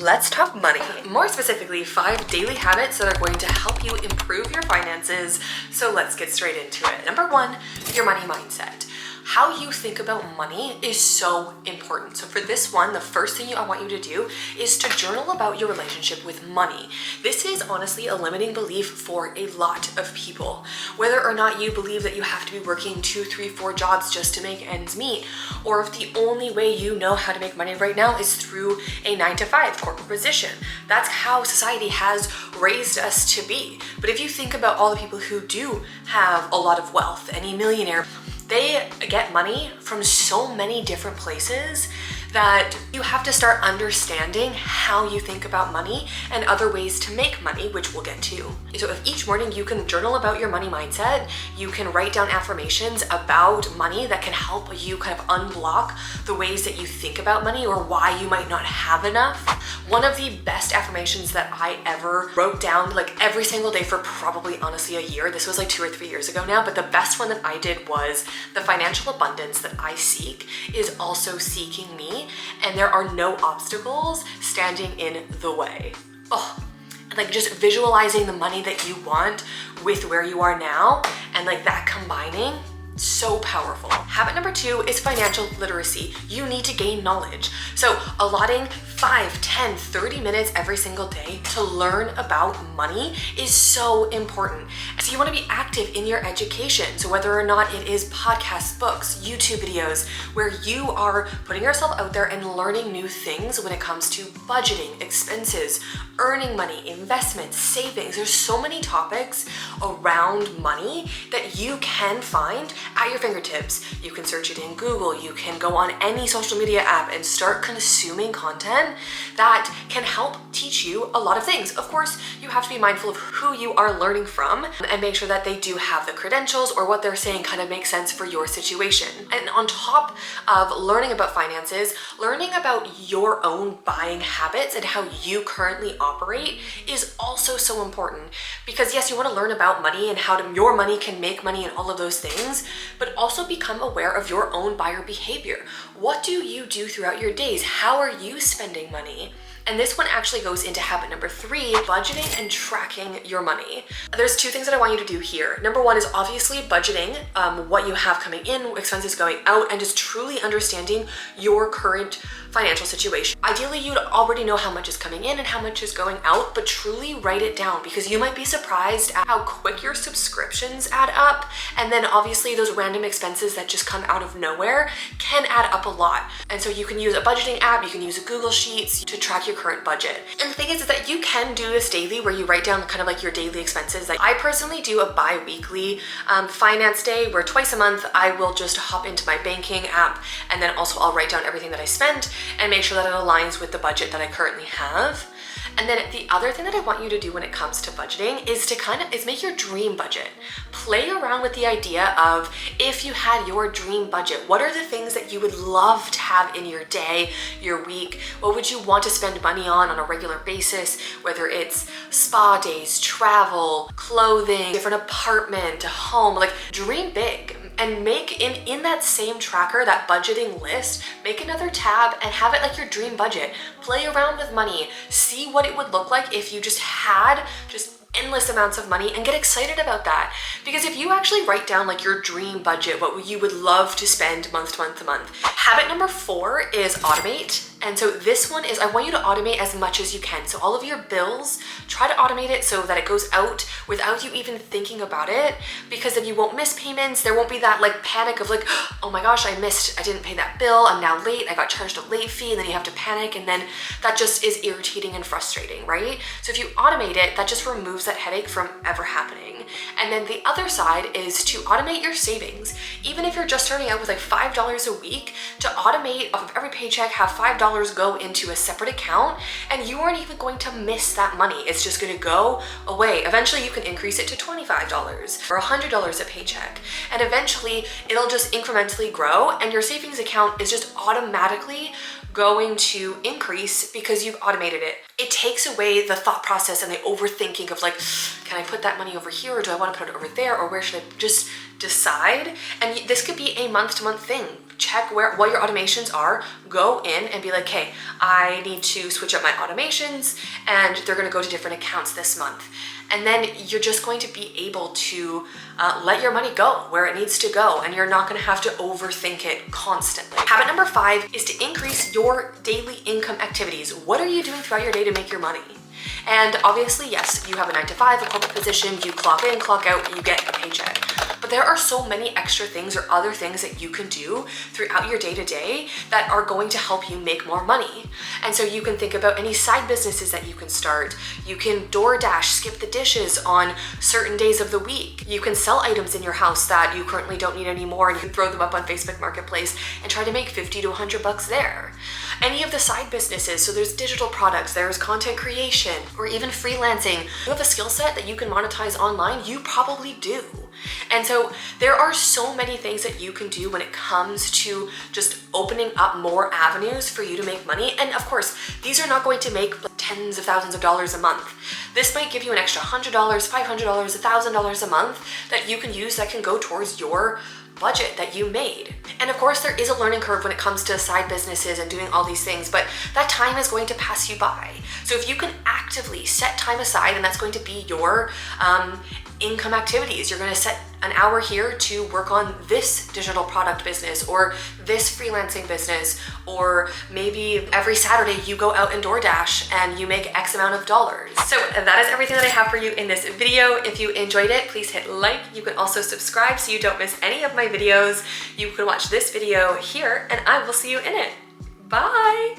Let's talk money. More specifically, 5 daily habits that are going to help you improve your finances. So let's get straight into it. Number 1, your money mindset. How you think about money is so important. So for this one, the first thing I want you to do is to journal about your relationship with money. This is honestly a limiting belief for a lot of people. Whether or not you believe that you have to be working 2, 3, 4 jobs just to make ends meet, or if the only way you know how to make money right now is through a 9-to-5 corporate position. That's how society has raised us to be. But if you think about all the people who do have a lot of wealth, any millionaire, they get money from so many different places that you have to start understanding how you think about money and other ways to make money, which we'll get to. So if each morning you can journal about your money mindset, you can write down affirmations about money that can help you kind of unblock the ways that you think about money or why you might not have enough. One of the best affirmations that I ever wrote down like every single day for probably honestly a year, this was like 2 or 3 years ago now, but the best one that I did was the financial abundance that I seek is also seeking me, and there are no obstacles standing in the way. Oh, like just visualizing the money that you want with where you are now and like that combining, so powerful. Habit number 2 is financial literacy. You need to gain knowledge. So allotting 5, 10, 30 minutes every single day to learn about money is so important. So you want to be active in your education. So whether or not it is podcasts, books, YouTube videos, where you are putting yourself out there and learning new things when it comes to budgeting, expenses, earning money, investments, savings. There's so many topics around money that you can find at your fingertips. You can search it in Google, you can go on any social media app and start consuming content that can help teach you a lot of things. Of course, you have to be mindful of who you are learning from and make sure that they do have the credentials or what they're saying kind of makes sense for your situation. And on top of learning about finances, learning about your own buying habits and how you currently operate is also so important, because yes, you want to learn about money and how your money can make money and all of those things, but also become aware of your own buyer behavior. What do you do throughout your days? How are you spending money? And this one actually goes into habit number 3, budgeting and tracking your money. There's 2 things that I want you to do here. Number 1 is obviously budgeting what you have coming in, expenses going out, and just truly understanding your current financial situation. Ideally, you'd already know how much is coming in and how much is going out, but truly write it down, because you might be surprised at how quick your subscriptions add up. And then obviously those random expenses that just come out of nowhere can add up a lot. And so you can use a budgeting app, you can use a Google Sheets to track your current budget. And the thing is that you can do this daily where you write down kind of like your daily expenses. Like I personally do a bi-weekly finance day where twice a month I will just hop into my banking app, and then also I'll write down everything that I spent and make sure that it aligns with the budget that I currently have. And then the other thing that I want you to do when it comes to budgeting is to make your dream budget. Play around with the idea of, if you had your dream budget, what are the things that you would love to have in your day, your week? What would you want to spend money on a regular basis? Whether it's spa days, travel, clothing, different apartment, home, like dream big. And make in that same tracker, that budgeting list, make another tab and have it like your dream budget. Play around with money. See what it would look like if you just had endless amounts of money, and get excited about that. Because if you actually write down like your dream budget, what you would love to spend month to month to month. Habit number 4 is automate. And so this one is, I want you to automate as much as you can. So all of your bills, try to automate it so that it goes out without you even thinking about it, because then you won't miss payments. There won't be that like panic of like, oh my gosh, I didn't pay that bill, I'm now late, I got charged a late fee, and then you have to panic, and then that just is irritating and frustrating, right? So if you automate it, that just removes that headache from ever happening. And then the other side is to automate your savings. Even if you're just starting out with like $5 a week, to automate off of every paycheck, have $5 go into a separate account, and you aren't even going to miss that money. It's just going to go away. Eventually you can increase it to $25 or $100 a paycheck, and eventually it'll just incrementally grow, and your savings account is just automatically going to increase because you've automated it. It takes away the thought process and the overthinking of like, can I put that money over here, or do I want to put it over there, or where should I? Just decide, and this could be a month-to-month thing. Check what your automations are, go in and be like, hey, I need to switch up my automations and they're gonna go to different accounts this month. And then you're just going to be able to let your money go where it needs to go, and you're not gonna have to overthink it constantly. Habit number 5 is to increase your daily income activities. What are you doing throughout your day to make your money? And obviously, yes, you have a 9-to-5, a corporate position, you clock in, clock out, you get a paycheck. But there are so many extra things or other things that you can do throughout your day-to-day that are going to help you make more money. And so you can think about any side businesses that you can start. You can DoorDash, skip the dishes on certain days of the week. You can sell items in your house that you currently don't need anymore, and you can throw them up on Facebook Marketplace and try to make 50 to 100 bucks there. Any of the side businesses, so there's digital products, there's content creation, or even freelancing. You have a skill set that you can monetize online, you probably do. And so there are so many things that you can do when it comes to just opening up more avenues for you to make money. And of course, these are not going to make tens of thousands of dollars a month. This might give you an extra $100, $500, $1,000 a month that you can use that can go towards your budget that you made. And of course, there is a learning curve when it comes to side businesses and doing all these things, but that time is going to pass you by. So if you can actively set time aside, and that's going to be your income activities, you're going to set an hour here to work on this digital product business or this freelancing business, or maybe every Saturday you go out and DoorDash and you make X amount of dollars. So that is everything that I have for you in this video. If you enjoyed it, please hit like. You can also subscribe so you don't miss any of my videos. You can watch this video here, and I will see you in it. Bye!